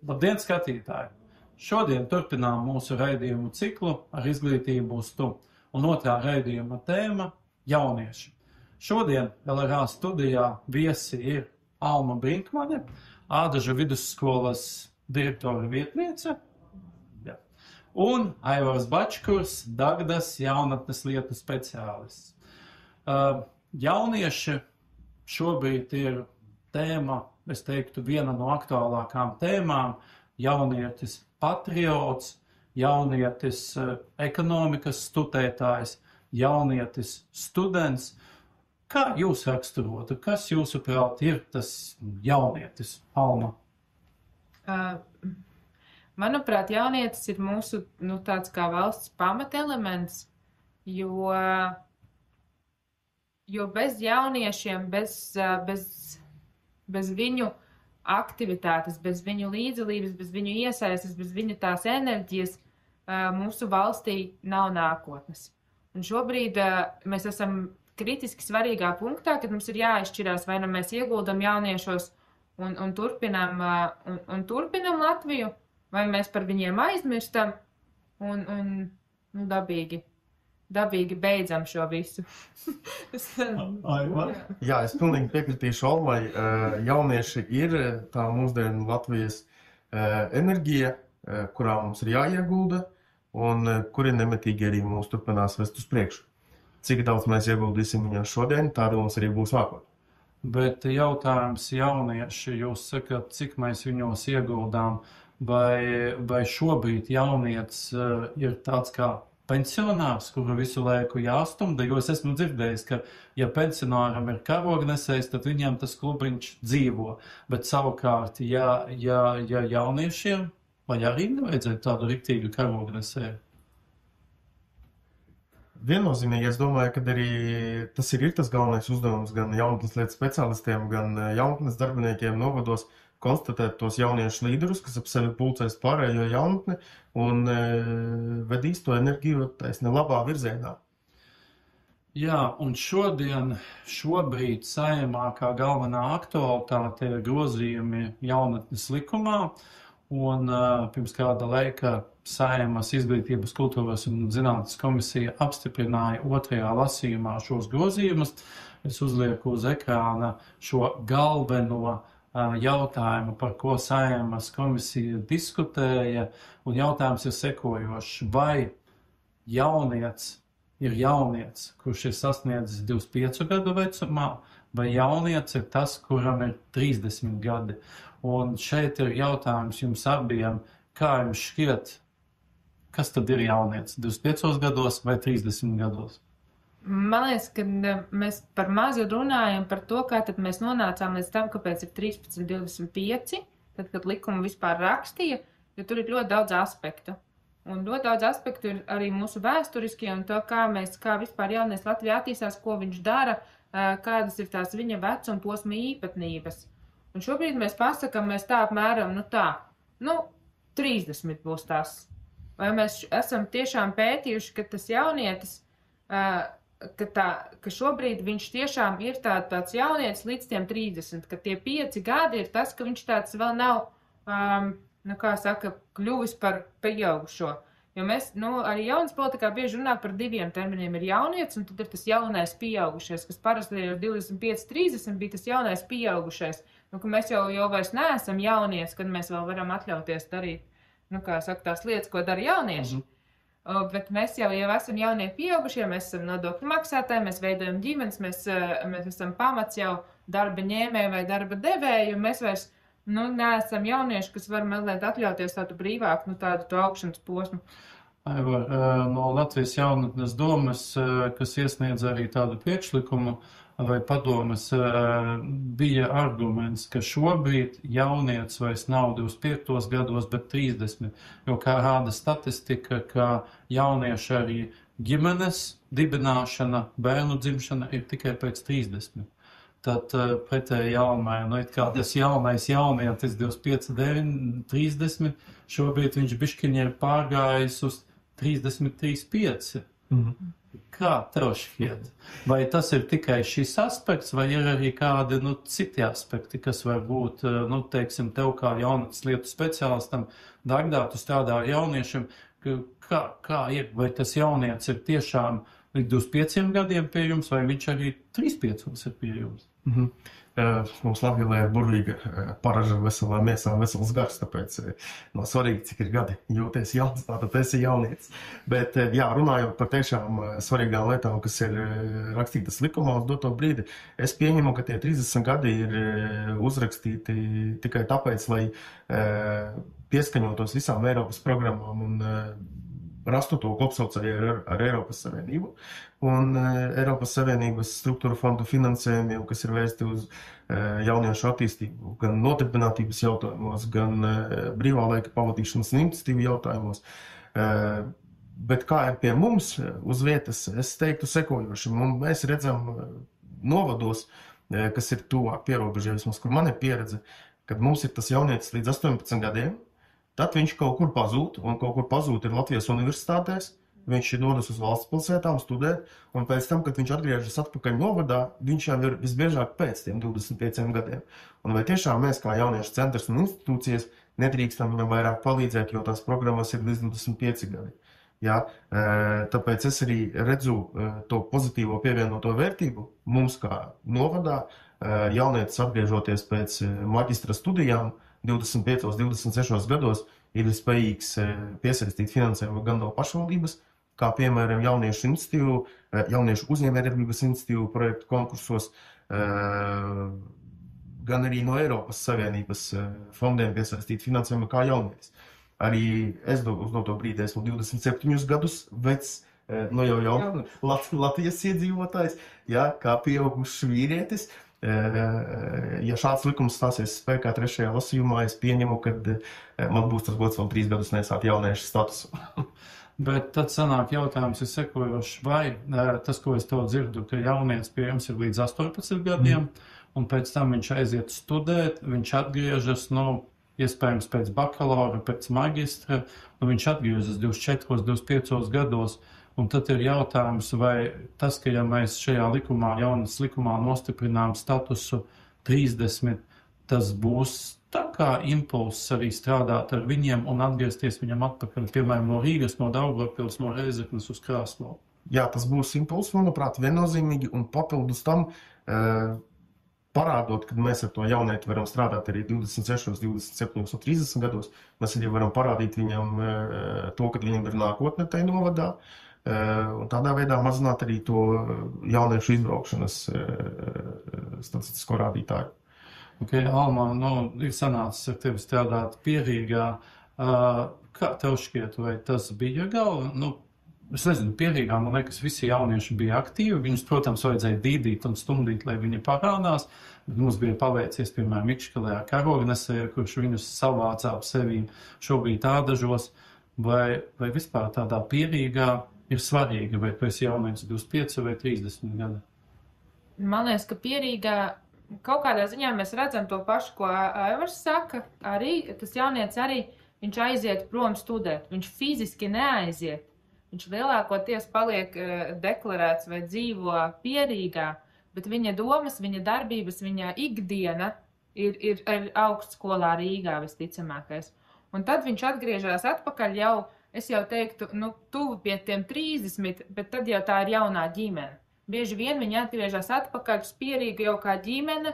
Labdien, skatītāji! Šodien turpinām mūsu raidījumu ciklu ar izglītību uz tu. Un otrā raidījuma tēma – jaunieši. Šodien LRA studijā viesi ir Alma Brinkmane, Ādažu vidusskolas direktora vietniece, un Aivars Bačkurs, Dagdas jaunatnes lietu speciālists. Jaunieši šobrīd ir tēma, es teiktu, viena no aktuālākām tēmām – jaunietis patriots, jaunietis ekonomikas studētājs, jaunietis students. Kā jūs raksturotu? Kas jūsuprāt ir tas jaunietis, Alma? Manuprāt, jaunietis ir mūsu tāds kā valsts pamatelements, jo bez jauniešiem, bez viņu aktivitātes, bez viņu līdzdalības, bez viņu iesaistes, bez viņu tās enerģijas mūsu valstī nav nākotnes. Un šobrīd mēs esam kritiski svarīgā punktā, kad mums ir jāizšķirās, vai nu mēs ieguldam jauniešos un turpinam Latviju, vai mēs par viņiem aizmirstam un dabīgi beidzam šo visu. Jā, es pilnīgi piekritīšu Almai. Jaunieši ir tā mūsdienu Latvijas enerģija, kurā mums ir jāiegulda, un kuri nemitīgi arī mūs turpinās vest uz priekšu. Cik daudz mēs ieguldīsim viņos šodien, tāda mums arī būs nākotnē. Bet jautājums jaunieši, jūs sakat, cik mēs viņos ieguldām, vai šobrīd jaunietis ir tāds kā pensionārs, kuru visu laiku jāstumda, jo es esmu dzirdējis, ka ja pensionāram ir karognesējs, tad viņam tas klubiņš dzīvo, bet savukārt, ja jauniešiem, vai arī nevajadzētu tādu riktīgu karognesēju? Viennozīmīgi, es domāju, ka arī tas ir tas galvenais uzdevums gan jaunatnes lietu speciālistiem, gan jaunatnes darbiniekiem novados konstatēt tos jauniešu līderus, kas ap sevi pulcēs pārējo jaunatni un vedīs to enerģiju taisni labā virzienā. Jā, un šobrīd Saeimā kā galvenā aktualitāte ir grozījumi jaunatnes likumā, un pirms kāda laika Saeimas izglītības, kultūras un zinātnes komisija apstiprināja otrajā lasījumā šos grozījumus. Es uzlieku uz ekrāna šo galveno jautājumu, par ko Saeimas komisija diskutēja, un jautājums ir sekojošs. Vai jaunietis ir jaunietis, kurš ir sasniedzis 25 gadu vecumā, vai jaunietis ir tas, kuram ir 30 gadi? Un šeit ir jautājums jums abiem, kā jums šķiet, kas tad ir jaunietis, 25 gados vai 30 gados? Man liekas, ka mēs par mazu runājam par to, kā tad mēs nonācām līdz tam, kāpēc ir 13, 25, tad, kad likumu vispār rakstīja, jo tur ir ļoti daudz aspektu. Un ļoti daudz aspektu ir arī mūsu vēsturiskie un to, kā vispār jaunies Latvijā attīstās, ko viņš dara, kādas ir tās viņa vecuma posma īpatnības. Un šobrīd mēs pasakam, mēs tā apmēram, 30 būs tās. Vai mēs esam tiešām pētījuši, ka tas jaunietis, ka šobrīd viņš tiešām ir tāds jaunietis līdz tiem 30, ka tie 5 gadi ir tas, ka viņš tāds vēl nav, kļuvis par pieaugušo. Jo mēs, arī jaunas politikā bieži runā par diviem terminiem. Ir jaunietis un tad ir tas jaunais pieaugušais, kas parasti ir 25, 30 bija tas jaunais pieaugušais. Ka mēs jau vairs neesam jaunietis, kad mēs vēl varam atļauties darīt, tās lietas, ko dara jaunieši. Bet mēs jau esam jaunie pieaugušie, mēs esam nodokļu maksātāji, mēs veidojam ģimenes, mēs esam pamats jau darba ņēmēji vai darba devēji, un mēs vairs neesam jaunieši, kas var mazliet atļauties tādu brīvāku, tādu augšanas posmu. Aivar, no Latvijas jaunatnes domas, kas iesniedz arī tādu priekšlikumu vai padomes, bija arguments, ka šobrīd jaunietis vairs nav 25 gados, bet 30, jo kā rāda statistika, ka jaunieši arī ģimenes dibināšana, bērnu dzimšana ir tikai pēc 30. Tad pretēji jaunai, tas jaunais jaunietis 25, 9, 30, šobrīd viņš biškiņi ir pārgājis uz 33, 5. Kā tev šķiet? Vai tas ir tikai šis aspekts, vai ir arī kādi citi aspekti, kas var būt, teiksim, tev kā jaunatnes lietu speciālistam, Dagdā, tu strādā ar jauniešiem, kā ir, vai tas jaunietis ir tiešām līdz 25 gadiem pie jums, vai viņš arī 3-5 ir pie jums? Mums Latgalē ir burvīga paraža veselā mēsā, vesels gars, tāpēc nav svarīgi, cik ir gadi jūties jauns, tātad esi jaunietis. Bet, jā, runājot par tiešām svarīgām lietām, kas ir rakstītas likumā uz doto brīdi, es pieņemu, ka tie 30 gadi ir uzrakstīti tikai tāpēc, lai pieskaņotos visām Eiropas programmām un rastu to kopsaucēju ar Eiropas Savienību un Eiropas Savienības struktūra fondu finansējumiem, kas ir vērsti uz jauniešu attīstību, gan nodarbinātības jautājumos, gan brīvā laika pavadīšanas un iniciatīvu jautājumos. Bet kā ir pie mums uz vietas, es teiktu sekojoši. Mēs redzam novados, kas ir tuvāk pierobežai, vismaz, kur man ir pieredze, kad mums ir tas jaunietis līdz 18 gadiem, tad viņš kaut kur pazūd, un kaut kur pazūd ir Latvijas universitātēs, viņš ir dodas uz valsts pilsētām studēt, un pēc tam, kad viņš atgriežas atpakaļ novadā, viņš jau ir visbiežāk pēc tiem 25 gadiem. Un vai tiešām mēs, kā jauniešu centrs un institūcijas, nedrīkstam viņam vairāk palīdzēt, jo tās programmas ir līdz 25 gadi. Jā, tāpēc es arī redzu to pozitīvo pievienoto vērtību mums kā novadā, jaunietis atgriežoties pēc maģistra studijām, 25, 26 gados ir spējīgs piesaistīt finansējumu gan no pašvaldības, kā piemēram jauniešu uzņēmējdarbības iniciatīvu projektu konkursos, gan arī no Eiropas Savienības fondiem piesaistīt finansējumu kā jaunietis. Arī es uz to brīdi esmu 27 gadus vecs, jau Latvijas iedzīvotājs, jā, kā pieaugušs vīrietis. Ja šāds likums stāsies spēkā 3. lasījumā, es pieņemu, ka man būs tas gods vēl 3 gadus nesāt jauniešu statusu. Bet tad sanāk jautājums ir sekojošs, vai tas, ko es to dzirdu, ka jaunietis pie jums ir līdz 18 gadiem, un pēc tam viņš aiziet studēt, viņš atgriežas, iespējams pēc bakalaura, pēc maģistra, un viņš atgriežas 24, 25 gados. Un tad ir jautājums, vai tas, ka ja mēs šajā jaunatnes likumā nostiprinām statusu 30, tas būs tā kā impulss arī strādāt ar viņiem un atgriezties viņam atpakaļ, piemēram, no Rīgas, no Daugavpils, no Rēzeknes uz Krāslavu. Jā, tas būs impulss, manuprāt, viennozīmīgi, un papildus tam parādot, kad mēs ar to jaunieti varam strādāt arī 26, 27 un 30 gados, mēs arī varam parādīt viņam to, ka viņam ir nākotne tai novadā, un tādā veidā mazināt arī to jauniešu izbraukšanas statistisko rādītāju. Ok, Alma, ir sanācis ar tevi strādāt Pierīgā. Kā tev šķiet, vai tas bija galva? Es nezinu, Pierīgā, man liekas, visi jaunieši bija aktīvi. Viņus, protams, vajadzēja dīdīt un stumdīt, lai viņi parādās. Mums bija paveicies, piemēram, Mičkalē ar karognesēju, kurš viņus savācā ap sevi šobrīd tādažos. Vai vispār tādā Pierīgā ir svarīgi, vai tu esi jaunietis 25 vai 30 gadi? Man liekas, ka Pierīgā kaut kādā ziņā mēs redzam to pašu, ko Aivars saka. Arī tas jaunietis viņš aiziet prom studēt. Viņš fiziski neaiziet. Viņš lielākoties paliek deklarēts vai dzīvo Pierīgā, bet viņa domas, viņa darbības, viņa ikdiena ir augstskolā Rīgā visticamākais. Un tad viņš atgriežas atpakaļ jau, es jau teiktu, tuvu pie tiem 30, bet tad jau tā ir jaunā ģimene. Bieži vien viņi atgriežas atpakaļ uz Pierīgu jau kā ģimene,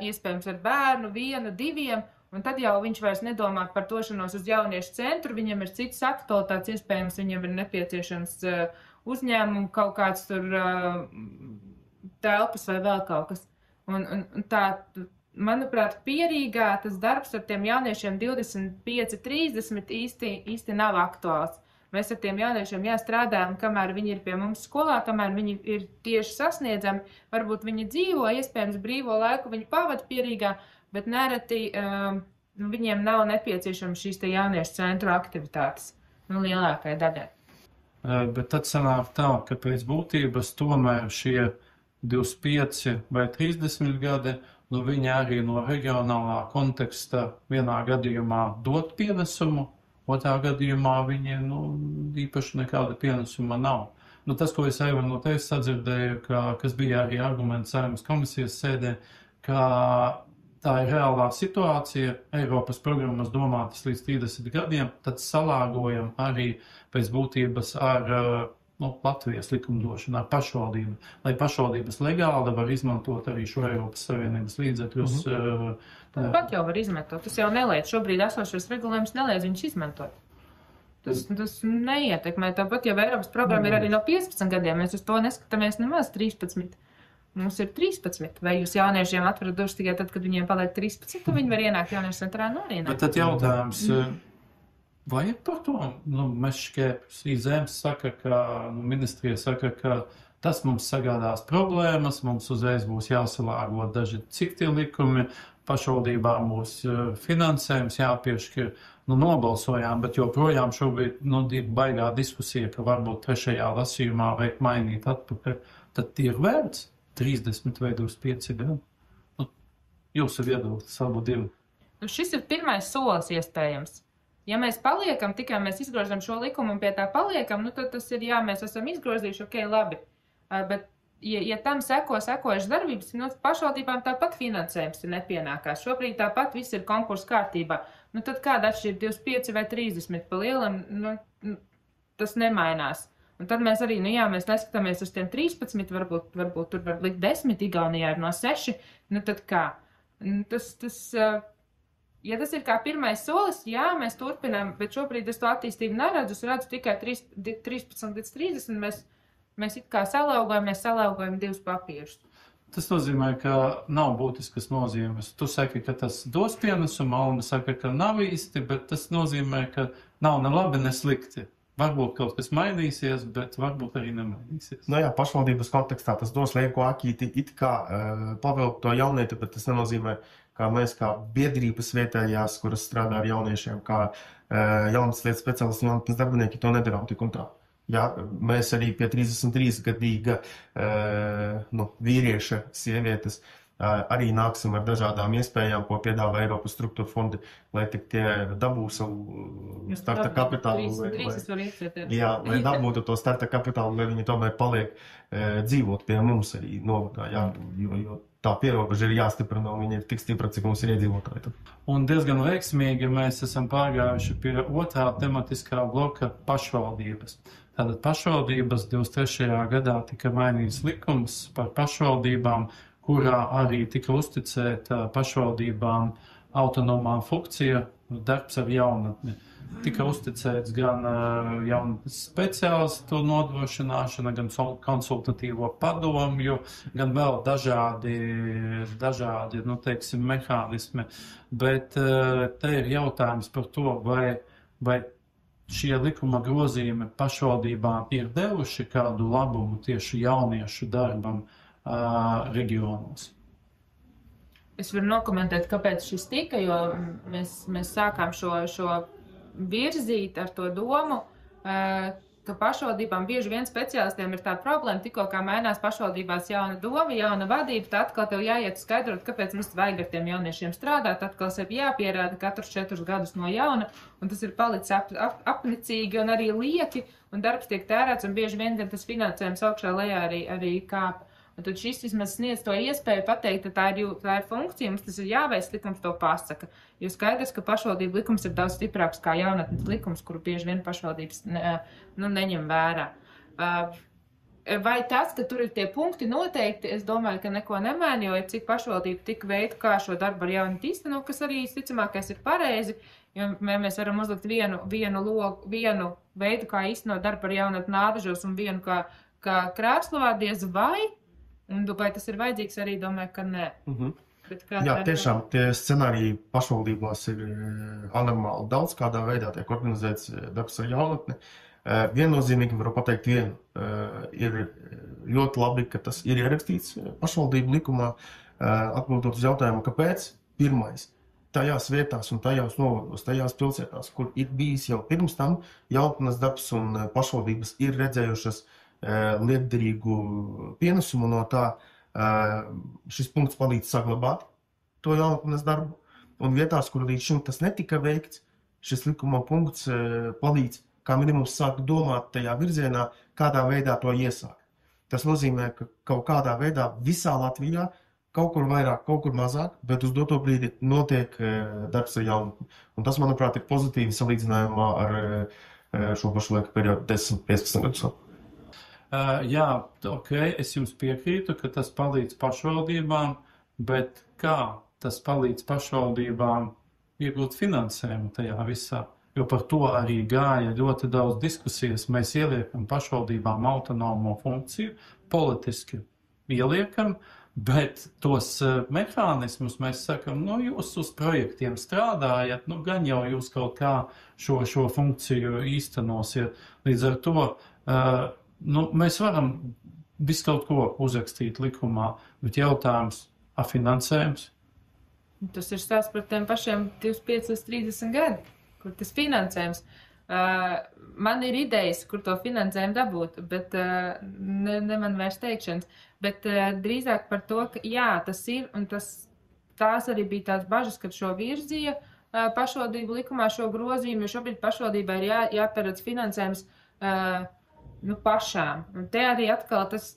iespējams ar bērnu, 1, 2, un tad jau viņš vairs nedomā par došanos uz jauniešu centru, viņam ir citas aktualitātes, iespējams viņam ir nepieciešams uzņēmumu, kaut kāds tur telpas vai vēl kaut kas. Un tā, manuprāt, Pierīgā tas darbs ar tiem jauniešiem 25, 30 īsti nav aktuāls. Mēs ar tiem jauniešiem strādājam, kamēr viņi ir pie mums skolā, kamēr viņi ir tieši sasniedzami. Varbūt viņi dzīvo, iespējams, brīvo laiku viņi pavada Pierīgā, bet nereti viņiem nav nepieciešams šīs te jauniešu centru aktivitātes lielākai daļai. Bet tad sanāk tā, ka pēc būtības tomēr šie 25 vai 30 gadi, viņi arī no reģionālā konteksta vienā gadījumā dot pienesumu, otrā gadījumā viņi īpaši nekāda pienesuma nav. Nu, tas, ko es jau no tevis sadzirdēju, kas bija arī arguments Saeimas komisijas sēdē, ka tā ir reālā situācija, Eiropas programmas domātas līdz 30 gadiem, tad salāgojam arī pēc būtības ar Latvijas likumdošanu, ar pašvaldību, lai pašvaldības legāli var izmantot arī šo Eiropas Savienības līdzekļus. Pat jau var izmantot, tas jau neliedz, šobrīd esošos regulējumus neliedz viņus izmantot. Tas neietekmē, tāpat jau Eiropas programma ir arī no 15 gadiem, mēs uz to neskatāmies nemaz 13. Mums ir 13. Vai jūs jauniešiem atverat durvis tikai tad, kad viņiem paliek 13, tad viņi var ienākt jauniešu centrā no arī? Bet tad jautājums, vajag par to? Mežšķēpus Zemes saka, ka ministrija saka, ka tas mums sagādās problēmas, mums uzreiz būs jāsalāgo daži citi likumi, pašvaldībām būs finansējums jāpiešķir. Nobalsojām, bet joprojām šobrīd ir baigā diskusija, ka varbūt 3. lasījumā vajag mainīt atpakaļ. Tad tie ir vērts 30 vai 25 gadu. Jūsu viedoklis, abu divi. Šis ir pirmais solis iespējams. Ja mēs paliekam, tikai mēs izgrožam šo likumu un pie tā paliekam, tad tas ir, jā, mēs esam izgrozījuši, ok, labi. Bet, ja tam sekojušas darbības, pašvaldībām tāpat finansējums ir nepienākās. Šobrīd tāpat viss ir konkursu kārtībā. Tad kāda atšķirība 25 vai 30 pa lielam, tas nemainās. Un tad mēs arī, mēs neskatāmies uz tiem 13, varbūt tur var likt 10, Igaunijā ir no 6, tad kā? Ja tas ir kā pirmais solis, jā, mēs turpinām, bet šobrīd es to attīstību neredzu, es redzu tikai 13 līdz 30, mēs it kā salaugojam divus papīrus. Tas nozīmē, ka nav būtiskas nozīmes. Tu saki, ka tas dos pienesumu, Alma saka, ka nav īsti, bet tas nozīmē, ka nav ne labi, ne slikti. Varbūt kaut kas mainīsies, bet varbūt arī nemainīsies. Jā, pašvaldības kontekstā tas dos lieku akīti it kā pavilkt to jaunieti, bet tas nenozīmē, ka mēs kā biedrības vietējās, kuras strādā ar jauniešiem, kā jaunas lietas speciālisti un jaunatnes darbinieki to nedarām tik un tā. Jā, mēs arī pie 33-gadīga vīrieša, sievietes arī nāksim ar dažādām iespējām, ko piedāvā Eiropas struktūra fondi, lai tik tie dabū savu starta kapitālu. Lai dabūtu to starta kapitālu, lai viņi tomēr paliek dzīvot pie mums arī novadā, jā, jo tā pierobeža ir jāstiprina, un viņi ir tik stipra, cik mums ir iedzīvotāji. Un diezgan veiksmīgi mēs esam pārgājuši pie otrā tematiskā bloka pašvaldības. Tātad pašvaldības 23. gadā tika mainīts likums par pašvaldībām, kurā arī tika uzticēta pašvaldībām autonomā funkcija, darbs ar jaunatni. Tika uzticēts gan jaunatnes speciālistu nodrošināšana, gan konsultatīvo padomju, gan vēl dažādi mehānismi. Bet te ir jautājums par to, vai šie likuma grozījumi pašvaldībām ir devuši kādu labumu tieši jauniešu darbam reģionos. Es varu nokomentēt, kāpēc šis tika, jo mēs sākām šo virzīt ar to domu, ka pašvaldībām bieži vien speciālistiem ir tā problēma, tikko kā mainās pašvaldībās jauna doma, jauna vadība, tad atkal tev jāiet skaidrot, kāpēc mums vajag ar tiem jauniešiem strādāt, atkal sev jāpierāda katrus 4 gadus no jauna, un tas ir palicis apnicīgi un arī lieki, un darbs tiek tērēts, un bieži vien tas finansējums augšā lejā arī kāp. Un tad šis vismaz sniedz to iespēju pateikt, ka tā ir funkcija, mums tas ir jāveic, likums to pasaka. Jo skaidrs, ka pašvaldību likums ir daudz stiprāks kā jaunatnes likums, kuru bieži vien pašvaldības neņem vērā. Vai tas, ka tur ir tie punkti noteikti, es domāju, ka neko nemaina, jo ir cik pašvaldība tik veidu, kā šo darbu ar jaunatni īstenot, kas arī visticamākais ir pareizi, jo mēs varam uzlikt vienu veidu, kā īstenot darbu ar jaunatni Ādažos un vienu kā Krāslavā, diez vai tas ir vajadzīgs, arī domāju, ka nē. Jā, tiešām tie scenāriji pašvaldībās ir anormāli daudz, kādā veidā tiek organizēts darbs ar jaunatni. Viennozīmīgi varu pateikt vienu. Ir ļoti labi, ka tas ir ierakstīts pašvaldību likumā, atbildot uz jautājumu, kāpēc. Pirmais, tajās vietās un tajās novados, tajās pilsētās, kur ir bijis jau pirms tam jaunatnes darbs un pašvaldības ir redzējušas lietderīgu pienesumu no tā, šis punkts palīdz saglabāt to jaunatnes darbu, un vietās, kur līdz šim tas netika veikts, šis likuma punkts palīdz kā minimums sāk domāt tajā virzienā, kādā veidā to iesākt. Tas nozīmē, ka kaut kādā veidā visā Latvijā, kaut kur vairāk, kaut kur mazāk, bet uz doto brīdi notiek darbs ar jaunatni. Un tas, manuprāt, ir pozitīvi salīdzinājumā ar šo pašu laika periodu 10-15 gadus. Jā, ok, es jums piekrītu, ka tas palīdz pašvaldībām, bet kā tas palīdz pašvaldībām iegūt finansējumu tajā visā? Jo par to arī gāja ļoti daudz diskusijas. Mēs ieliekam pašvaldībām autonomo funkciju, politiski ieliekam, bet tos mehānismus mēs sakam, jūs uz projektiem strādājat, gan jau jūs kaut kā šo funkciju īstenosiet. Līdz ar to mēs varam visu kaut ko uzrakstīt likumā, bet jautājums finansējums. Tas ir stāsts par tiem pašiem 25 līdz 30 gadi. Kur tas finansējums. Man ir idejas, kur to finansējumu dabūt, bet ne man vairs teikšanas. Bet drīzāk par to, ka jā, tas ir, un tās arī bija tās bažas, kad šo virzīja pašvaldību likumā šo grozījumu, jo šobrīd pašvaldībai ir jāparedz finansējums pašām. Un te arī atkal tas,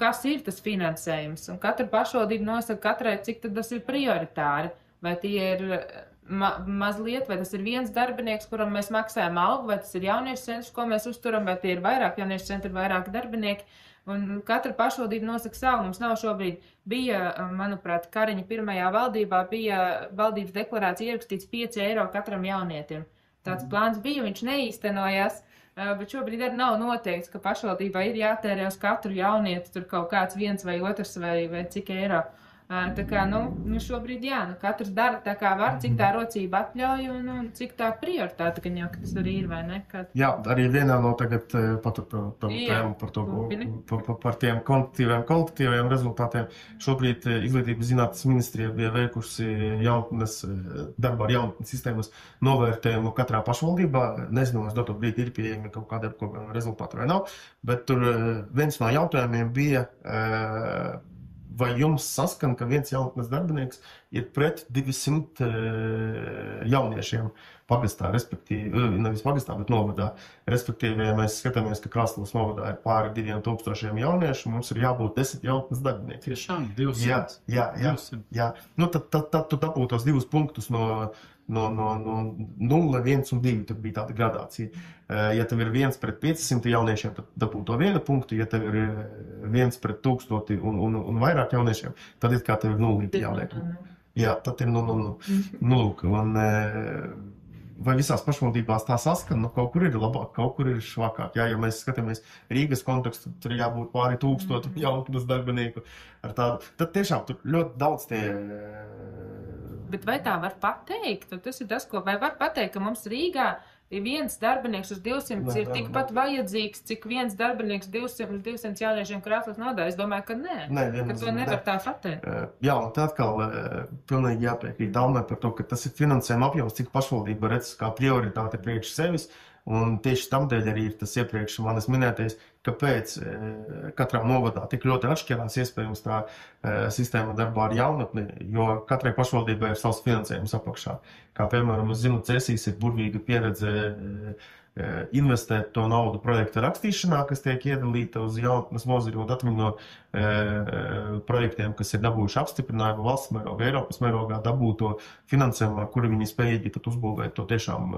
kas ir tas finansējums, un katra pašvaldība nosaka katrai, cik tad tas ir prioritāri, vai tie ir mazliet, vai tas ir viens darbinieks, kuram mēs maksājam algu, vai tas ir jauniešu centrs, ko mēs uzturam, vai tie ir vairāk jauniešu centri, vairāk darbinieki. Un katra pašvaldība nosaka savu. Mums nav šobrīd bija, manuprāt, Kariņa pirmajā valdībā bija valdības deklarācija ierakstīts 5 eiro katram jaunietim. Tāds plāns bija, viņš neīstenojās, bet šobrīd arī nav noteikts, ka pašvaldībā ir jātērē uz katru jaunieti tur kaut kāds 1 vai 2 vai cik eiro. Tā kā, šobrīd, katrs dara tā kā var, cik tā rocība atļauj un cik tā prioritāte, ka tas arī ir, vai ne? Jā, arī vienā no tagad tēmu par tiem kvalitatīviem rezultātiem. Šobrīd Izglītības zinātnes ministrija bija veikusi darba ar jaunatnes sistēmas novērtējumu katrā pašvaldībā. Nezinu, es doto brīdi ir pieejami kaut kāda rezultāta vai nav, bet tur viens no jautājumiem bija, vai jums saskan, ka viens jaunatnes darbinieks ir pret 200 jauniešiem pagastā, respektīvi, nevis pagastā, bet novadā. Respektīvi, ja mēs skatāmies, ka Kraslavas novadā ir pāri 2000 jauniešu, mums ir jābūt 10 jaunatnes darbinieki. Tiešām, 200. Jā. Tad tu dabū tos 2 punktus no 0, 1 un 2, tur bija tāda gradācija. Ja tev ir 1 pret 500 jauniešiem, tad dabū to 1 punktu, ja tev ir 1 pret 1000 un vairāk jauniešiem, tad ir kā tev ir 0 jāliek. Jā, tad ir 0. Un vai visās pašvaldībās tā saskan, kaut kur ir labāk, kaut kur ir švakāk. Jā, ja mēs skatāmies Rīgas kontekstu, tur jābūt pāri 1000 jaunatnes darbinieku ar tādu. Tad tiešām tur ļoti daudz tie. Bet vai tā var pateikt? Tas ir tas, ko vai var pateikt, ka mums Rīgā ir viens darbinieks uz 200 ir tikpat vajadzīgs, cik viens darbinieks 200 jauniešiem Kraslavas novadā. Es domāju, ka nē, ka to nevar tā pateikt. Jā, un tā atkal pilnīgi jāpiekrīt Almai par to, ka tas ir finansējuma apjoms, cik pašvaldība redz kā prioritāte priekš sevis. Un tieši tamdēļ arī ir tas iepriekš manis minētais, kāpēc katrā novadā tik ļoti atšķirās iespējams tā sistēma darbā ar jaunatni, jo katrai pašvaldībai ir savs finansējums apakšā. Kā piemēram, es zinu, Cēsīs ir burvīga pieredze investēt to naudu projekta rakstīšanā, kas tiek iedalīta uz jaunatnes moziņu un atmiņo projektiem, kas ir dabūjuši apstiprinājumu valsts mērogā, Eiropas mērogā dabūto finansējumā, kuri viņi spējīgi tad uzbūvēt to tiešām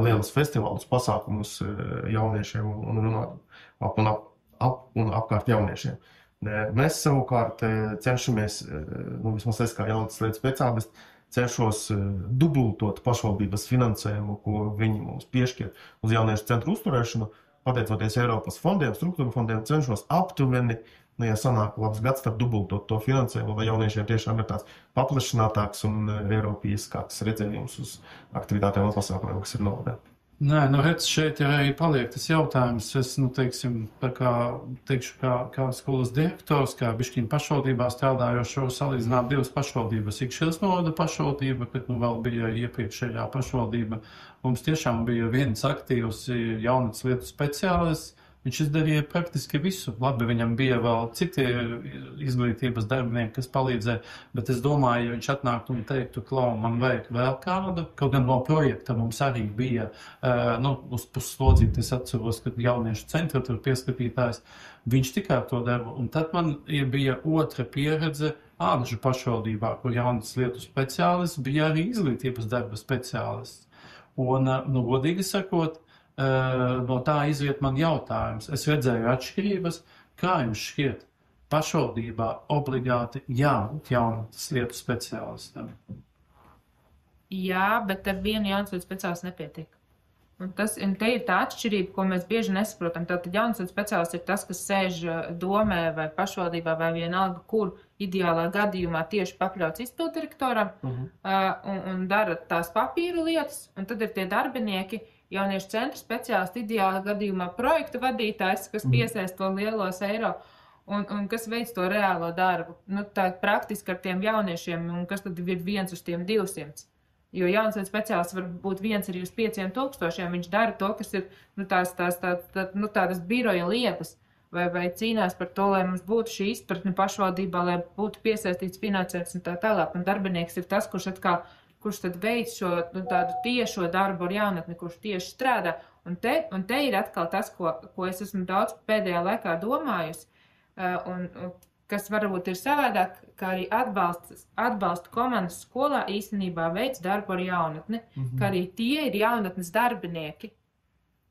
lielus festivālus, pasākumus jauniešiem un runāt un apkārt jauniešiem. Mēs savukārt cenšamies, vismaz es kā jaunatnes lietu speciālists, cenšos dubultot pašvaldības finansējumu, ko viņi mums piešķir uz jauniešu centru uzturēšanu, pateicoties Eiropas fondiem, struktūra fondiem, cenšos aptuveni, ja sanāk labs gads, tad dubultot to finansējumu, lai jauniešiem tiešām ir tāds paplašinātāks un eiropeiskāks redzējums uz aktivitātēm un pasākumiem, kas ir novadā. Nē, redz, šeit ir arī paliek tas jautājums. Es, teikšu, kā skolas direktors, kā bišķiņu pašvaldībā strādājošo salīdzināt 2 pašvaldības. Ikšķils novada pašvaldība, kad vēl bija iepriekšējā pašvaldība. Mums tiešām bija viens aktīvs jaunatnes lietu speciālists, Viņš izdarīja praktiski visu. Labi, viņam bija vēl citi izglītības darbinieki, kas palīdzēja, bet es domāju, ja viņš atnāktu un teiktu, Klau, man vajag vēl kādu, kaut gan no projekta mums arī bija, uz puslodzīti es atceros, kad jauniešu centra tur pieskatītājs, viņš tikai to deva. Un tad man bija otra pieredze Ādažu pašvaldībā, kur jaunas lietu speciālists bija arī izglītības darba speciālists. Un, godīgi sakot, no tā iziet man jautājums. Es redzēju atšķirības, kā jums šķiet pašvaldībā obligāti jābūt jaunas lietu speciālistam? Jā, bet ar vienu jaunas lietu speciālistu nepietiek. Un te ir tā atšķirība, ko mēs bieži nesaprotam. Tātad jaunas lietu speciālists ir tas, kas sēž domē vai pašvaldībā vai vienalga, kur ideālā gadījumā tieši pakļauts izpildirektoram un dara tās papīru lietas, un tad ir tie darbinieki, jauniešu centra speciālisti, ideālā gadījumā projektu vadītājs, kas piesaist to lielos eiro un kas veic to reālo darbu. Tā praktiski ar tiem jauniešiem, un kas tad ir 1 uz tiem 200. Jo jaunas lietu speciālists var būt 1 arī uz 5000, viņš dara to, kas ir tādas biroja lietas, vai cīnās par to, lai mums būtu šī izpratne pašvaldībā, lai būtu piesaistīts finansējums un tā tālāk. Un darbinieks ir tas, kurš tad veic šo tādu tiešo darbu ar jaunatni, kurš tieši strādā. Un te ir atkal tas, ko es esmu daudz pēdējā laikā domājusi, un kas varbūt ir savādāk, kā arī atbalsta komandas skolā īstenībā veids darbu ar jaunatni, ka arī tie ir jaunatnes darbinieki,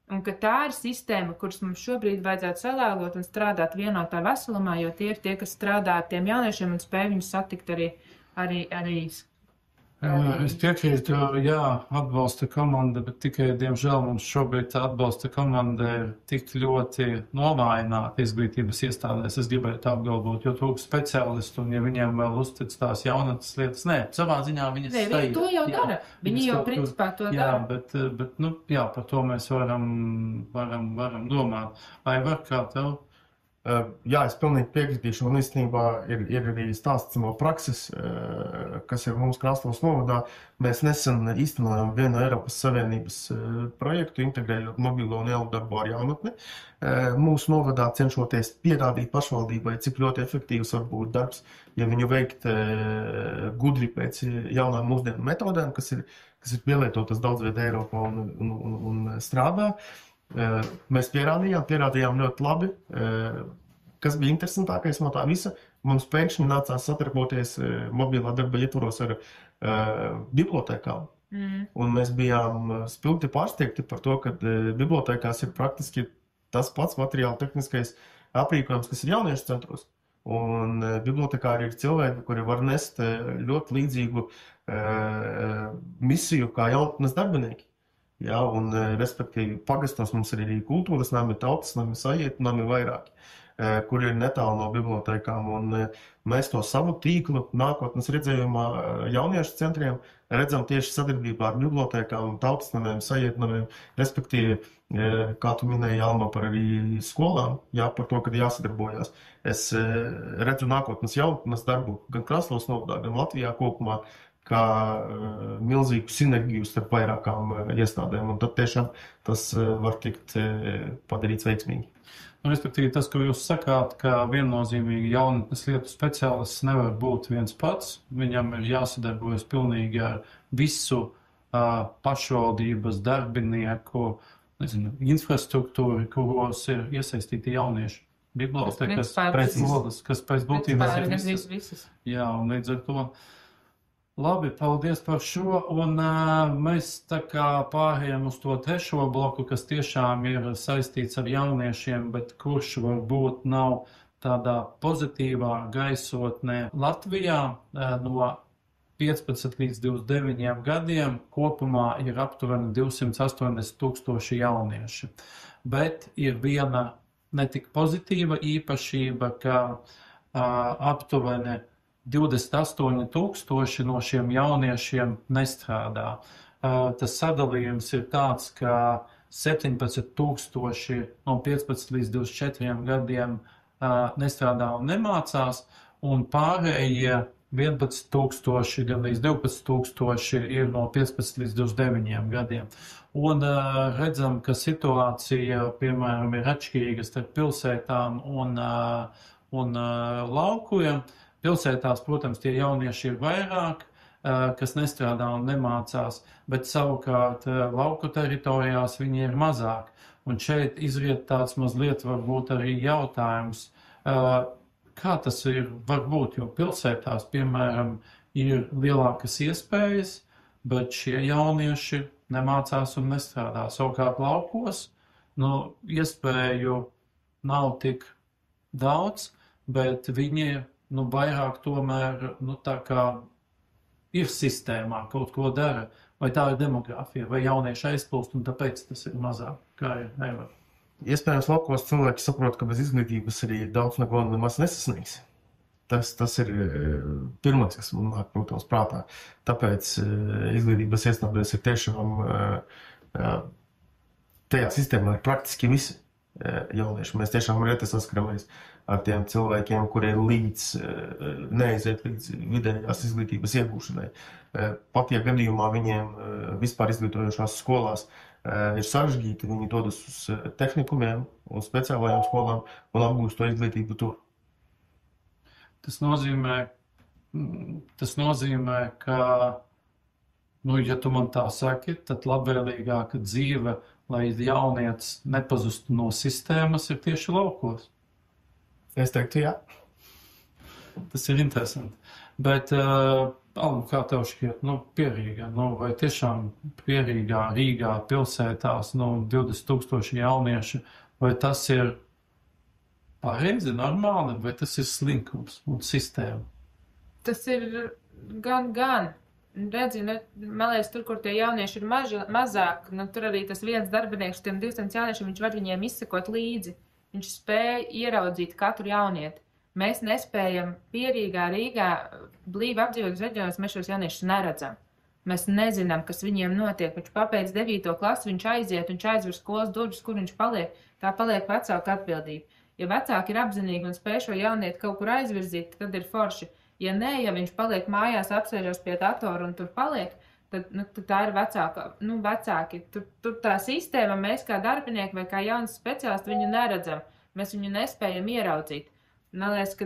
un ka tā ir sistēma, kuras mums šobrīd vajadzētu salāgot un strādāt vienotā veselumā, jo tie ir tie, kas strādā ar tiem jauniešiem un spēj viņus satikt arī Es piekrītu, jā, atbalsta komanda, bet tikai, diemžēl, mums šobrīd tā atbalsta komanda ir tik ļoti novājināta izglītības iestādēs. Es gribēju tā apgalvot, jo trūkst speciālistu, un ja viņiem vēl uztic tās jaunatnes lietas, savā ziņā viņas stāja. Viņi to jau dara. Viņi jau principā to dara. Jā, bet par to mēs varam domāt. Vai var kā tev? Jā, es pilnīgi piekritīšu, un īstenībā ir arī stāsts no prakses, kas ir mums Kraslavas novadā. Mēs nesen īstenojām vienu Eiropas Savienības projektu, integrējot mobilo un lielu darbu ar jaunatni. Mūsu novadā cenšoties pierādīt pašvaldībai, cik ļoti efektīvs var būt darbs, ja viņu veikt gudri pēc jaunām mūsdienu metodēm, kas ir pielietotas daudzviet Eiropā un strādā. Mēs pierādījām ļoti labi. Kas bija interesantākais no tā visa, mums pēkšņi nācās sadarboties mobilā darba ietvaros ar bibliotēkām. Un mēs bijām spilgti pārsteigti par to, ka bibliotēkās ir praktiski tas pats materiāla tehniskais aprīkojums, kas ir jauniešu centros. Un bibliotekāri ir cilvēki, kuri var nest ļoti līdzīgu misiju kā jaunatnes darbinieki. Jā, un respektīvi pagastos mums ir arī kultūras nami, tautas nami, sajietu nami vairāki, kuri ir netālu no bibliotēkām, un mēs to savu tīklu nākotnes redzējumā jauniešu centriem redzam tieši sadarbībā ar bibliotēkām, tautas namiem, sajietu namiem, respektīvi, kā tu minēji, Alma, par arī skolām, jā, par to, kad jāsadarbojās. Es redzu nākotnes jaunatnes darbu gan Kraslavas novadā, gan Latvijā kopumā, kā milzīgu sinerģiju starp vairākām iestādēm, un tad tiešām tas var tikt padarīts veiksmīgi. Respektīvi, tas, ko jūs sakāt, ka viennozīmīgi jaunatnes lietu speciālists nevar būt viens pats, viņam ir jāsadarbojas pilnīgi ar visu pašvaldības darbinieku, infrastruktūru, kuros ir iesaistīti jaunieši. Bibliotēkas, pēc skolas, kas pēc būtības ir visas. Jā, un līdz ar to. Labi, paldies par šo, un mēs tā kā pārējām uz to trešo bloku, kas tiešām ir saistīts ar jauniešiem, bet kurš varbūt nav tādā pozitīvā gaisotnē Latvijā no 15 līdz 29 gadiem. Kopumā ir aptuveni 280,000 jaunieši, bet ir viena netik pozitīva īpašība, ka aptuveni 28,000 no šiem jauniešiem nestrādā. Tas sadalījums ir tāds, ka 17,000 no 15 līdz 24 gadiem nestrādā un nemācās, un pārējie 11,000, gan līdz 12,000 ir no 15 līdz 29 gadiem. Un redzam, ka situācija, piemēram, ir atšķirīga starp pilsētām un laukiem. Pilsētās, protams, tie jaunieši ir vairāk, kas nestrādā un nemācās, bet savukārt lauku teritorijās viņi ir mazāk. Un šeit izriet tāds mazliet varbūt arī jautājums, kā tas ir varbūt, jo pilsētās, piemēram, ir lielākas iespējas, bet šie jaunieši nemācās un nestrādā. Savukārt laukos, iespēju nav tik daudz, bet viņi, vairāk tomēr, tā kā ir sistēmā, kaut ko dara, vai tā ir demogrāfija, vai jaunieši aizplūst, un tāpēc tas ir mazāk, kā ir nevar. Iespējams, laukos cilvēki saprot, ka bez izglītības arī daudz neko nemaz nesasniegs. Tas ir pirmais, kas man nāk, protams, prātā. Tāpēc izglītības iestādes ir tiešām tajā sistēmā ir praktiski visi jaunieši. Mēs tiešām reti saskaramies ar tiem cilvēkiem, kuriem neaiziet līdz vidējās izglītības iegūšanai. Pat ja gadījumā viņiem vispār izglītojošās skolās ir sarežģīti, viņi dodas uz tehnikumiem un speciālajām skolām un apgūst to izglītību tur. Tas nozīmē, ka, ja tu man tā saki, tad labvēlīgāka dzīve, lai jaunietis nepazustu no sistēmas, ir tieši laukos. Es teiktu, jā. Tas ir interesanti. Bet, kā tev šķiet, Pierīgā, vai tiešām Pierīgā, Rīgā, pilsētās, 20,000 jaunieši, vai tas ir pareizi, normāli, vai tas ir slinkums un sistēma? Tas ir gan. Redzi, man liekas, tur, kur tie jaunieši ir mazāk, tur arī tas viens darbinieks, tiem 200 jauniešiem, viņš var viņiem izsekot līdzi. Viņš spēja ieraudzīt katru jaunieti. Mēs nespējam Pierīgā, Rīgā, blīvi apdzīvotos reģionos, mēs šos jauniešus neredzam. Mēs nezinām, kas viņiem notiek. Viņš pabeidz 9. klasi, viņš aiziet, viņš aizver skolas durvis, kur viņš paliek. Tā paliek vecāka atbildība. Ja vecāki ir apzinīgi un spēj šo jaunieti kaut kur aizvirzīt, tad ir forši. Ja nē, ja viņš paliek mājās, apsēžas pie datora un tur paliek, tad tā ir vecāki. Tur tā sistēma, mēs kā darbinieki vai kā jaunas speciālisti viņu neredzam. Mēs viņu nespējam ieraudzīt. Man liekas, ka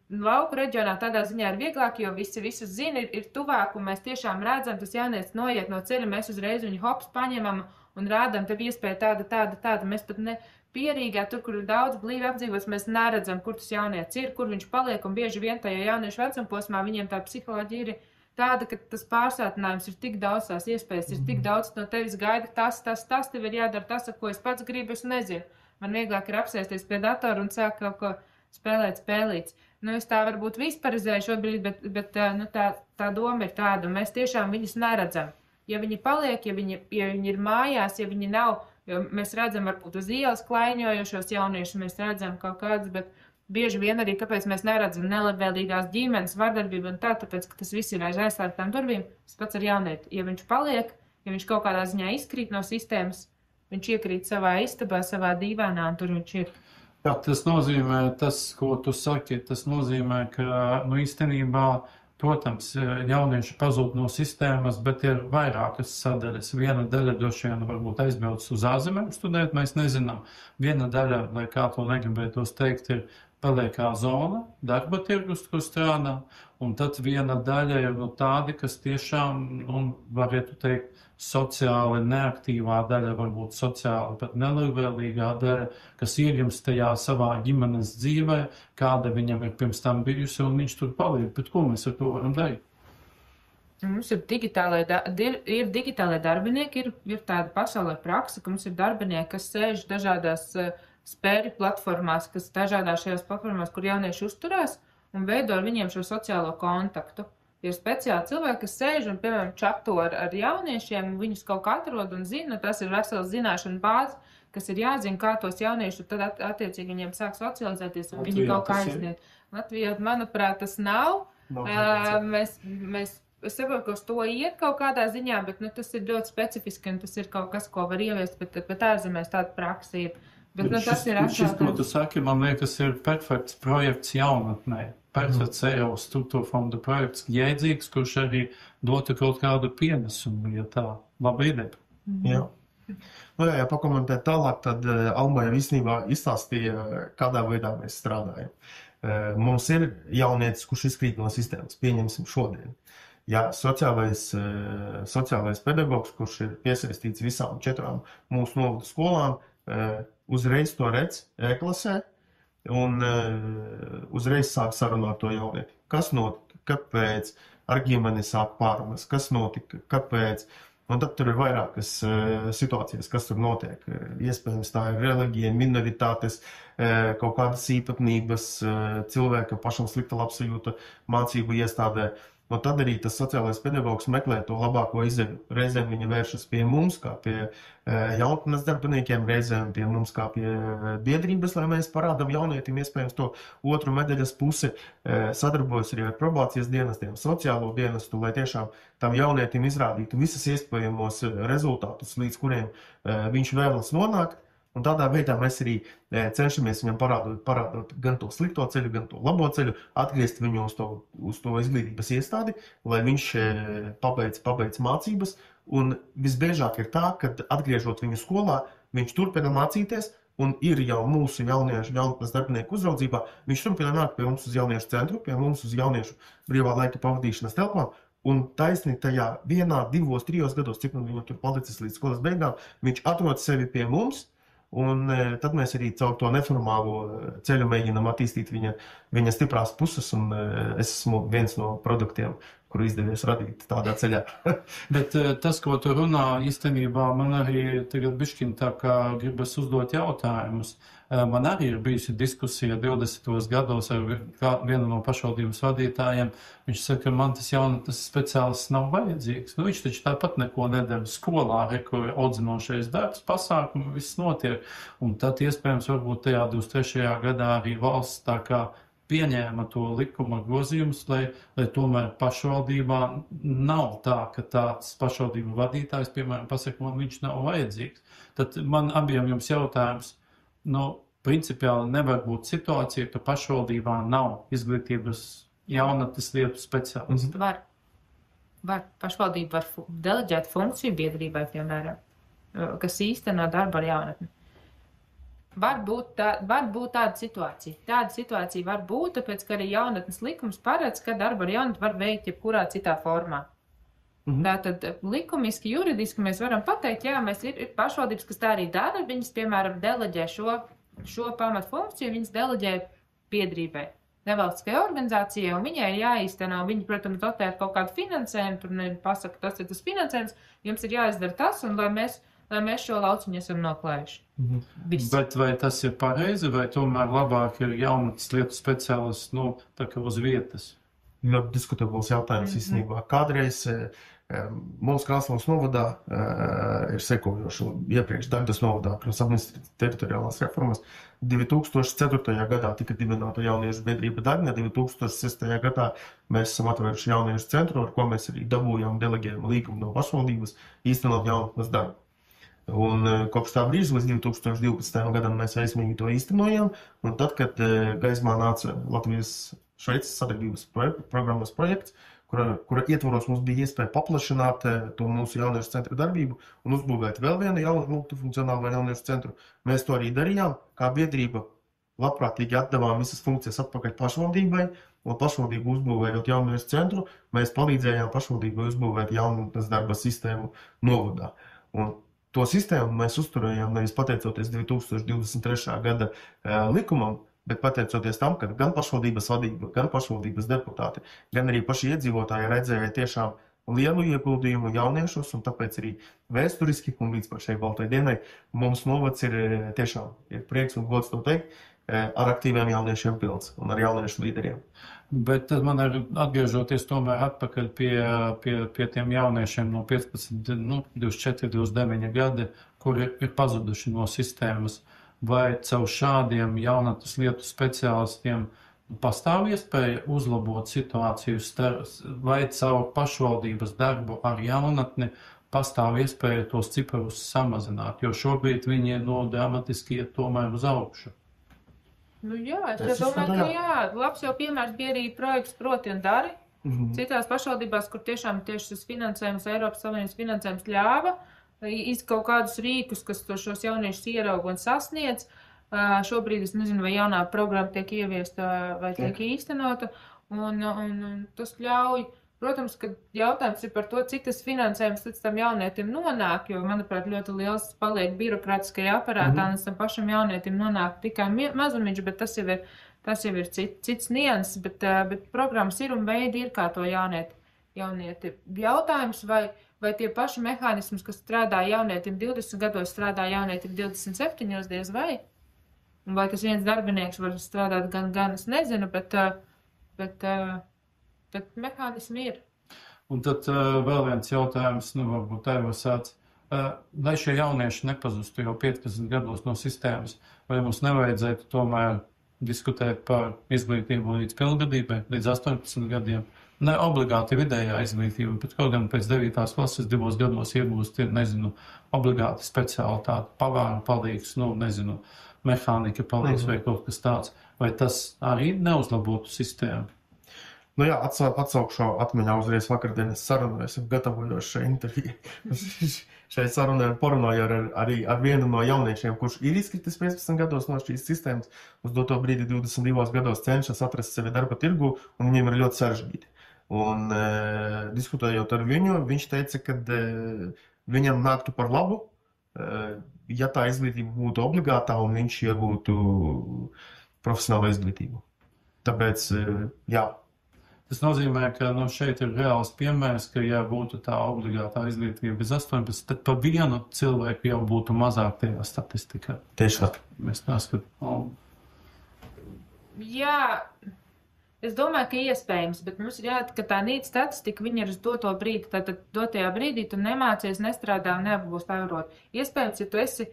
lauku reģionā tādā ziņā ir vieglāk, jo visi zina, ir tuvāk, un mēs tiešām redzam, tas jaunietis noiet no ceļa, mēs uzreiz viņu hops paņemam un rādam, tev iespēja tāda. Mēs pat ne Pierīgā, tur, kur ir daudz blīvi apdzīvots, mēs neredzam, kur tas jaunietis ir, kur viņš paliek, un bieži vien tajā jauniešu vecumposmā viņiem tā psiholoģija ir tāda, ka tas pārsātinājums ir tik daudz, tās iespējas ir tik daudz, no tevis gaida tas, tev ir jādara tas, ko es pats gribu, es nezinu. Man vieglāk ir apsēsties pie datora un sākt kaut ko spēlēt spēlīts. Es tā varbūt visparizēju šobrīd, bet tā doma ir tāda, un mēs tiešām viņus neredzam. Ja viņi paliek, ja viņi ir mājās, ja viņi nav, jo mēs redzam varbūt uz ielas klaiņojošos jauniešus, mēs redzam kaut kādus, bet bieži vien arī, kāpēc mēs neredzam nelabvēlīgās ģimenes, vardarbību un tāpēc, ka tas viss ir aiz aizslēgtām durvīm, tas pats ar jaunieti. Ja viņš paliek, ja viņš kaut kādā ziņā izkrīt no sistēmas, viņš iekrīt savā istabā, savā dīvainā, un tur viņš ir. Jā, tas nozīmē, ko tu saki, tas nozīmē, ka, īstenībā, protams, jaunieši pazūd no sistēmas, bet ir vairākas sadaļas. Viena daļa droši vien varbūt aizbrauc uz ārzemēm studēt, mēs nezinām. Viena daļa, lai kā to negribētos teikt, ir paliekā zona, darba tirgus, kur strādā, un tad viena daļa ir tādi, kas tiešām, varētu teikt, sociāli neaktīvā daļa, varbūt sociāli pat nelabvēlīgā daļa, kas iegimst tajā savā ģimenes dzīvē, kāda viņam ir pirms tam bijusi, un viņš tur paliek. Bet ko mēs ar to varam darīt? Mums ir digitālai darbinieki, ir tāda pasaulē praksa, ka mums ir darbinieki, kas sēž dažādās spēļu platformās, kas dažādās šajās platformās, kur jaunieši uzturās, un veido ar viņiem šo sociālo kontaktu. Ir speciāli cilvēki, kas sēž un, piemēram, čato ar jauniešiem, viņus kaut kā atrod un zina, tas ir vesels zināšana bāze, kas ir jāzina, kā tos jauniešus, tad attiecīgi viņiem sāk socializēties un viņi kaut kā aizniet. Latvijā, manuprāt, tas nav. Mēs saprotu, ka uz to iet kaut kādā ziņā, bet tas ir ļoti specifiski un tas ir kaut kas, ko var ieviest, bet ārzemēs tāda praksa ir. Bet tas ir šis, ko tu saki, man liekas, ir perfekts projekts jaunatnē. Perfekts Eiropas struktūra fonda projekts, jēdzīgs, kurš arī dotu kaut kādu pienesumu, ja tā laba ideja. Jā. Nu, ja pakomentēt tālāk, tad Alma jau īstenībā izstāstīja, kādā veidā mēs strādājam. Mums ir jaunietis, kurš izkrīt no sistēmas, pieņemsim šodien. Ja sociālais pedagogs, kurš ir piesaistīts visām 4 mūsu novada skolām, uzreiz to redz e-klasē un uzreiz sāk sarunāt to jaunieti. Kas notika, kāpēc, ar ģimeni sāk pārunas, kas notika, kāpēc. Un tad tur ir vairākas situācijas, kas tur notiek. Iespējams, tā ir reliģija, minoritātes, kaut kādas īpatnības, cilvēka pašam slikta labsajūta mācību iestādē. Un tad arī tas sociālais pedagogs meklē to labāko izēju. Reizēm viņa vēršas pie mums, kā pie jaunatnes darbiniekiem, reizēm pie mums, kā pie biedrības, lai mēs parādam jaunietim iespējams to otru medaļas pusi. Sadarbojas arī ar probācijas dienestiem, sociālo dienestu, lai tiešām tam jaunietim izrādītu visas iespējamos rezultātus, līdz kuriem viņš vēlas nonākt. Un tādā veidā mēs arī cenšamies viņam parādot gan to slikto ceļu, gan to labo ceļu, atgriezt viņu uz to izglītības iestādi, lai viņš pabeidz mācības. Un visbiežāk ir tā, ka atgriežot viņu skolā, viņš turpina mācīties un ir jau mūsu jauniešu jaunatnes darbinieku uzraudzībā. Viņš turpina nākt pie mums uz jauniešu centru, pie mums uz jauniešu brīvā laika pavadīšanas telpām. Un taisni tajā 1, 2, 3 gados, cik viņam tur palicis līdz skolas beigām, viņš atrod sevi pie mums. Un tad mēs arī caur to neformālo ceļu mēģinām attīstīt viņa stiprās puses, un es esmu viens no produktiem, kuru izdevies radīt tādā ceļā. Bet tas, ko tu runā, īstenībā man arī tagad bišķiņ tā kā gribas uzdot jautājumus. Man arī ir bijusi diskusija 20. gados ar vienu no pašvaldības vadītājiem. Viņš saka, ka man tas jaunatnes speciālists nav vajadzīgs. Nu, viņš taču tāpat neko nedara skolā, kur ir audzinošais darbs, pasākumi, viss notiek. Un tad iespējams varbūt tajā 23. gadā arī valsts tā kā pieņēma to likuma grozījumus, lai tomēr pašvaldībā nav tā, ka tāds pašvaldību vadītājs, piemēram, pasaka, man viņš nav vajadzīgs. Tad man abiem jums jautājums, principiāli nevar būt situācija, ka pašvaldībā nav izglītības jaunatnes lietu speciālisti. Var. Pašvaldība var deleģēt funkciju biedrībai, piemēram, kas īsteno darbu ar jaunatni. Var būt tāda situācija. Tāda situācija var būt, tāpēc, ka arī jaunatnes likums paredz, ka darbu ar jaunatni var veikt jebkurā citā formā. Tātad likumiski, juridiski mēs varam pateikt, jā, mēs ir pašvaldības, kas tā arī dara, viņas, piemēram, deleģē šo pamatfunkciju, viņas deleģē biedrībai, nevalstiskai organizācijai, un viņai ir jāīsteno, viņi, protams, dotē kaut kādu finansējumu, tur pasaka, tas ir tas finansējums, jums ir jāizdara tas, un lai mēs šo lauciņu esam noklājuši. Bet vai tas ir pareizi, vai tomēr labāk ir jaunatnes lietu speciālists, tā kā uz vietas? Ļoti diskutables jautājums īstenībā. Kādreiz mums Krāslavas novadā ir sekojoši iepriekš Dagdas novadā pirms administratīvas teritoriālās reformas. 2004. gadā tika dibināta jauniešu biedrība Dagna, 2006. gadā mēs esam atvēruši jauniešu centru, ar ko mēs arī dabūjām deleģējumu līgumu no pašvaldības īstenot jaunatnes darbu. Un kopš tā brīža līdz 2012. gadam mēs aizmīgi to īstenojām, un tad, kad gaismā nāca Latvijas-Šveices sadarbības programmas projekts, kura ietvaros mums bija iespēja paplašināt to mūsu jauniešu centra darbību un uzbūvēt vēl vienu jaunu multifunkcionālu jauniešu centru. Mēs to arī darījām, kā biedrība labprātīgi atdevām visas funkcijas atpakaļ pašvaldībai, un pašvaldību uzbūvējot jauniešu centru, mēs palīdzējām pašvaldībai uzbūvēt jaunatnes darba sistēmu novadā. Un to sistēmu mēs uzturējām nevis pateicoties 2023. gada likumam, bet pateicoties tam, ka gan pašvaldības vadība, gan pašvaldības deputāti, gan arī paši iedzīvotāji redzēja tiešām lielu ieguldījumu jauniešos, un tāpēc arī vēsturiski un līdz par šai baltai dienai mums novads ir tiešām prieks un gods to teikt, ar aktīviem jauniešiem pilns un ar jauniešu līderiem. Bet tad man ir atgriežoties tomēr atpakaļ pie tiem jauniešiem no 15, 24, 29 gadi, kuri ir pazuduši no sistēmas. Vai caur šādiem jaunatnes lietu speciālistiem pastāv iespēja uzlabot situāciju, vai caur pašvaldības darbu ar jaunatni pastāv iespēja tos ciparus samazināt, jo šobrīd viņi dramatiski iet tomēr uz augšu? Jā, es domāju, ka jā. Labs jau piemērs bija arī projekts Proti un dari. Citās pašvaldībās, kur tiešām tieši šis finansējums, Eiropas Savienības finansējums ļāva kaut kādus rīkus, kas šos jauniešus ieraug un sasniedz. Šobrīd es nezinu, vai jaunā programma tiek ieviesta vai tiek īstenota, un tas ļauj. Protams, ka jautājums ir par to, cik tas finansējums līdz tam jaunietim nonāk, jo, manuprāt, ļoti liels paliek birokrātiskajā aparātā, un līdz tam pašam jaunietim nonāk tikai mazumiņš, bet tas jau ir cits nianses, bet programmas ir un veidi ir, kā to jaunieti. Jautājums, vai tie paši mehānismus, kas strādā jaunietim 20 gados, strādā jaunietim 27, diez vai tas viens darbinieks var strādāt gan es nezinu, bet mehānismi ir. Un tad vēl viens jautājums, varbūt tev sāc. Lai šie jaunieši nepazustu jau 15 gados no sistēmas, vai mums nevajadzētu tomēr diskutēt par izglītību līdz pilngadībai, līdz 18 gadiem? Ne obligāti vidējā izglītība, bet kaut gan pēc 9. klases 2 gados iegūst, obligāti speciālitāti, pavāra palīgs, mehānika palīgs vai kaut kas tāds. Vai tas arī neuzlabotu sistēmu? Jā, atsaukšu atmiņā uzreiz vakardienas sarunu, esmu gatavojos šai interviju. Šai sarunai porunāju arī ar vienu no jauniešiem, kurš ir izkritis 15 gados no šīs sistēmas, uz doto brīdi 22 gados cenšas atrast sevi darba tirgu, un viņiem ir ļoti sarežģīti. Un diskutējot ar viņu, viņš teica, ka viņam nāktu par labu, ja tā izglītība būtu obligātā un viņš iegūtu profesionālu izglītību. Tāpēc, jā. Tas nozīmē, ka šeit ir reāls piemērs, ka ja būtu tā obligātā izglītība bez 18, tad pa vienu cilvēku jau būtu mazāk tajā statistikā. Tieši tā. Mēs neskatām. Jā, es domāju, ka iespējams, bet mums ir jāatka tā nīt statistika, viņa ir uz doto brīdi, tātad dotajā brīdī tu nemācies, nestrādā un neapgūst ārot. Iespējams, ja tu esi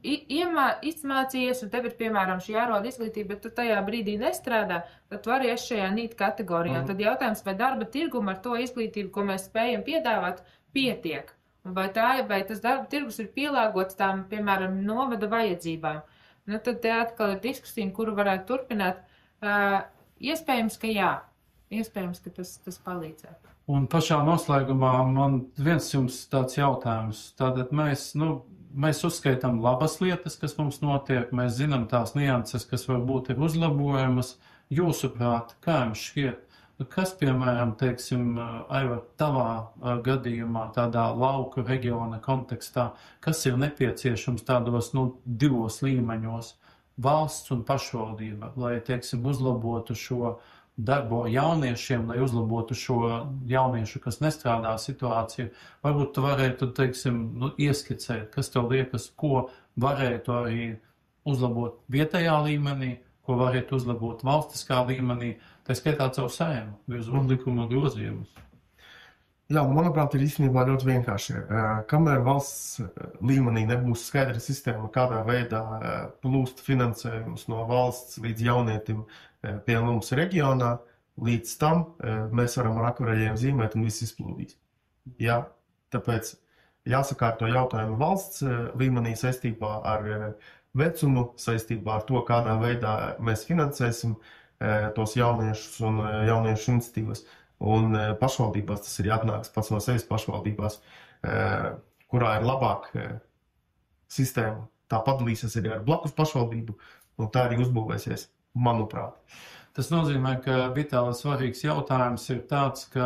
izmācījies, un tev ir, piemēram, šī āroda izglītība, bet tu tajā brīdī nestrādā, tad tu arī esi šajā nīt kategorijā. Tad jautājums, vai darba tirguma ar to izglītību, ko mēs spējam piedāvāt, pietiek. Un vai tas darba tirgus ir pielāgots tām, piemēram, novada vajadzībām. Tad te atkal ir diskusija, kuru varētu turpināt. Iespējams, ka jā. Iespējams, ka tas palīdzētu. Un pašā noslēgumā man viens jums tāds jautājums. Tātad mēs uzskaitām labas lietas, kas mums notiek, mēs zinām tās nianses, kas varbūt ir uzlabojamas. Jūsuprāt, kā jums šķiet? Kas, piemēram, Aivar, tavā gadījumā, tādā lauku reģiona kontekstā, kas ir nepieciešams tādos, 2 līmeņos, valsts un pašvaldība, lai, uzlabotu šo darbo jauniešiem, lai uzlabotu šo jauniešu, kas nestrādā situāciju? Varbūt tu varētu, ieskicēt, kas tev liekas, ko varētu arī uzlabot vietējā līmenī, ko varētu uzlabot valstiskā līmenī, tā skaitā caur Saeimu, virzot likuma grozījumus. Jā, manuprāt, ir īstenībā ļoti vienkārši. Kamēr valsts līmenī nebūs skaidra sistēma, kādā veidā plūst finansējums no valsts līdz jaunietim pie mums reģionā, līdz tam mēs varam ar akvarēļiem zīmēt un viss izplūdīs. Jā, tāpēc jāsakārto jautājumu valsts līmenī saistībā ar vecumu, saistībā ar to, kādā veidā mēs finansēsim tos jauniešus un jauniešu iniciatīvas. Un pašvaldībās tas ir jāatnāks pats no sevis pašvaldībās, kurā ir labāk sistēma. Tā padalīsies arī ar blakus pašvaldību, un tā arī uzbūvēsies, manuprāt. Tas nozīmē, ka vitāli svarīgs jautājums ir tāds, ka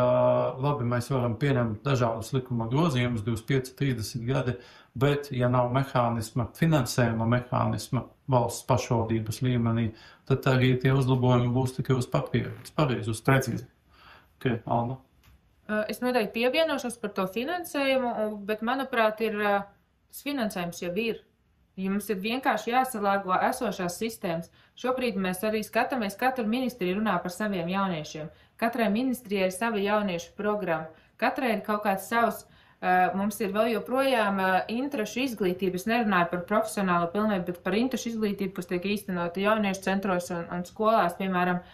labi, mēs varam pieņemt dažādus likuma grozījumus, 25, 30 gadi, bet ja nav mehānisma, finansējuma mehānisma valsts pašvaldības līmenī, tad arī tie uzlabojumi būs tikai uz papīra. Tas pareizi, uz precīzi. Okay, Alma. Es noteikti pievienošos par to finansējumu, bet, manuprāt, tas finansējums jau ir. Ja mums ir vienkārši jāsalāgo esošās sistēmas. Šobrīd mēs arī skatāmies, katru ministriju runā par saviem jauniešiem. Katrai ministrijai ir sava jauniešu programma. Katrai ir kaut kāds savs. Mums ir vēl joprojām interešu izglītība. Es nerunāju par profesionālu pilnveidu, bet par interešu izglītību, kas tiek īstenota jauniešu centros un skolās, piemēram.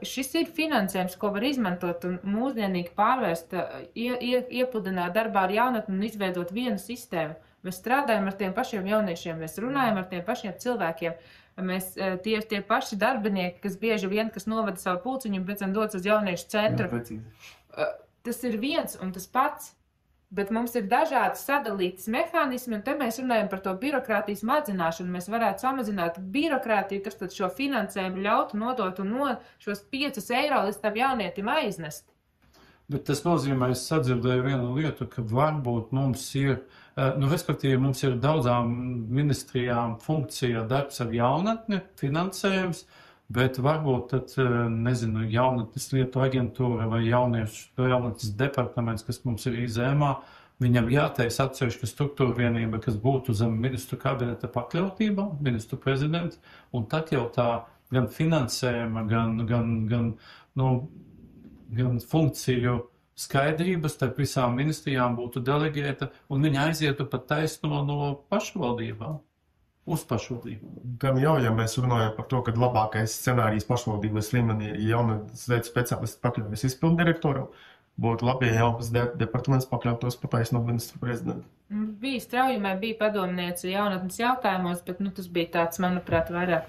Šis ir finansējums, ko var izmantot un mūsdienīgi pārvērst, iepludināt darbā ar jaunatni un izveidot vienu sistēmu. Mēs strādājam ar tiem pašiem jauniešiem, mēs runājam ar tiem pašiem cilvēkiem. Mēs tie paši darbinieki, kas bieži vien, kas novada savu pulciņu un pēc tam dodas uz jauniešu centru. Tas ir viens un tas pats. Bet mums ir dažādi sadalītas mehānismi, un te mēs runājam par to birokrātijas mazināšanu. Mēs varētu samazināt birokrātiju, kas tad šo finansējumu ļautu nodot un šos 5 eiro līdz tam jaunietim aiznest. Bet tas nozīmē, es sadzirdēju vienu lietu, ka varbūt mums ir, respektīvi mums ir daudzām ministrijām funkcija darbs ar jaunatni, finansējums, bet varbūt tad, nezinu, jaunatnes lietu aģentūra vai jaunatnes departaments, kas mums ir izēmā, viņam jātais atsevišķa struktūra vienība, kas būtu zem ministru kabineta pakļautībā, ministru prezidents, un tad jau tā gan finansējuma, gan funkciju skaidrības starp visām ministrijām būtu delegēta, un viņa aizietu pat taisno no pašvaldībām. Uz pašvaldību. Gan jau, ja mēs runājam par to, ka labākais scenārijs pašvaldības līmenī ir jaunatnes lietu speciālists pakļaujas izpildu direktoram, būtu labi, ja jaunas departaments pakļautos pataisno ministru prezidentu. Bija Straujumē, bija padomniece jaunatnes jautājumos, bet tas bija tāds, manuprāt, vairāk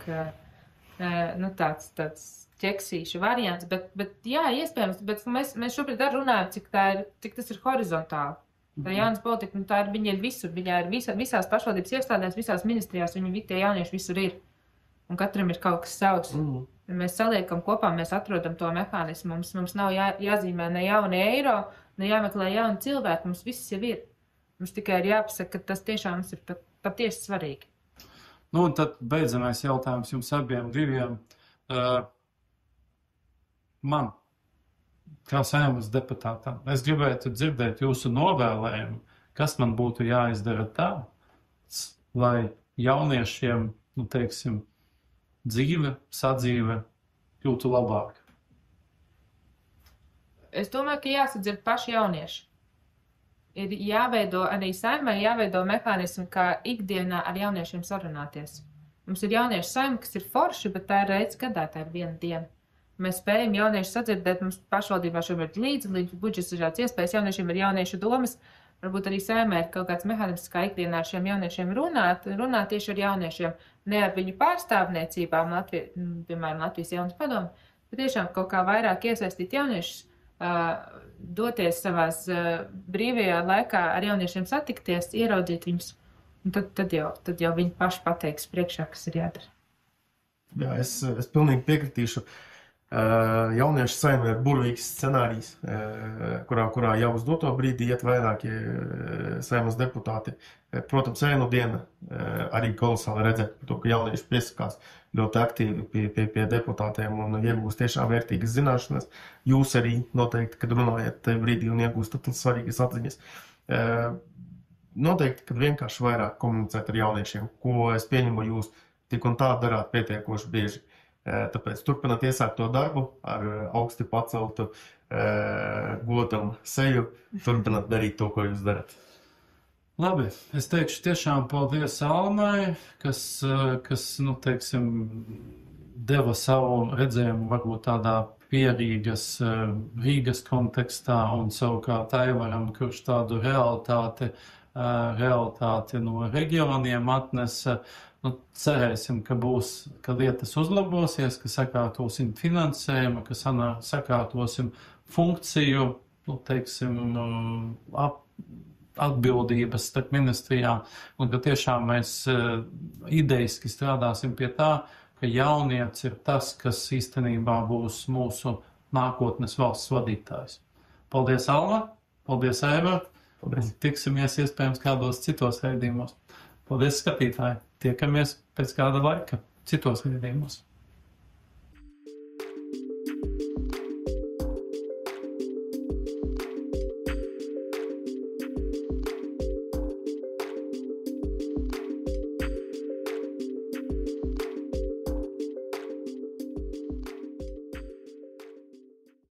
tāds ķeksīšu variants, bet jā, iespējams, bet mēs šobrīd arī runājam, cik tas ir horizontāli. Tā jaunas politika, viņa ir visur, viņa ir visās pašvaldības iestādēs, visās ministrijās, tie jaunieši visur ir. Un katram ir kaut kas savs. Mēs saliekam kopā, mēs atrodam to mehānismu, mums nav jāzīmē ne jauni eiro, ne jāmeklē jauni cilvēki, mums viss jau ir. Mums tikai ir jāpasaka, ka tas tiešām mums ir patiesi svarīgi. Un tad beidzamais jautājums jums abiem diviem. Man, kā Saeimas deputātam, es gribētu dzirdēt jūsu novēlējumu, kas man būtu jāizdara tāds, lai jauniešiem, dzīve, sadzīve kļūtu labāk. Es domāju, ka jāsadzird paši jaunieši. Ir jāveido arī Saeimai, jāveido mehānismi, kā ikdienā ar jauniešiem sarunāties. Mums ir jauniešu saima, kas ir forši, bet tā ir reiz gadā, tā ir viena diena. Mēs spējam jauniešu sadzirdēt, mums pašvaldībā šobrīd līdz budžets ir šāds iespējas, jauniešiem ir jauniešu domas, varbūt arī Saeimai ir kaut kāds mehānisms, kā ikdienā ar šiem jauniešiem runāt tieši ar jauniešiem, ne ar viņu pārstāvniecībām, piemēram, Latvijas jaunas padomu, bet tiešām kaut kā vairāk iesaistīt jauniešus, doties savās brīvajā laikā ar jauniešiem satikties, ieraudzīt viņus, un tad jau viņi paši pateiks priekšā, kas ir jādara. Jā, es pilnīgi piekritīšu. Jauniešu saima ir burvīgs scenārijs, kurā jau uz doto brīdi iet vairāki saimas deputāti. Protams, ēnu diena arī kolosāli redzēt par to, ka jaunieši piesakās ļoti aktīvi pie deputātiem un iegūst tiešām vērtīgas zināšanas. Jūs arī noteikti, kad runājat tajā brīdī un iegūstat svarīgas atziņas. Noteikti, kad vienkārši vairāk komunicēt ar jauniešiem, ko es pieņemu jūs tik un tā darāt pietiekoši bieži. Tāpēc turpināt iesākt to darbu ar augsti paceltu godam seju, turpināt darīt to, ko jūs darat. Labi, es teikšu tiešām paldies Almai, kas deva savu redzējumu varbūt tādā Rīgas kontekstā un savukārt Aivaram, kurš tādu realitāti no reģioniem atnesa. Cerēsim, ka lietas uzlabosies, ka sakārtosim finansējumu, ka sakārtosim funkciju, atbildības starp ministrijām, un ka tiešām mēs ideiski strādāsim pie tā, ka jaunieci ir tas, kas īstenībā būs mūsu nākotnes valsts vadītājs. Paldies, Alma! Paldies, Aiva! Tiksimies iespējams kādos citos raidījumos. Paldies, skatītāji! Tiekamies pēc kāda laika citos raidījumos.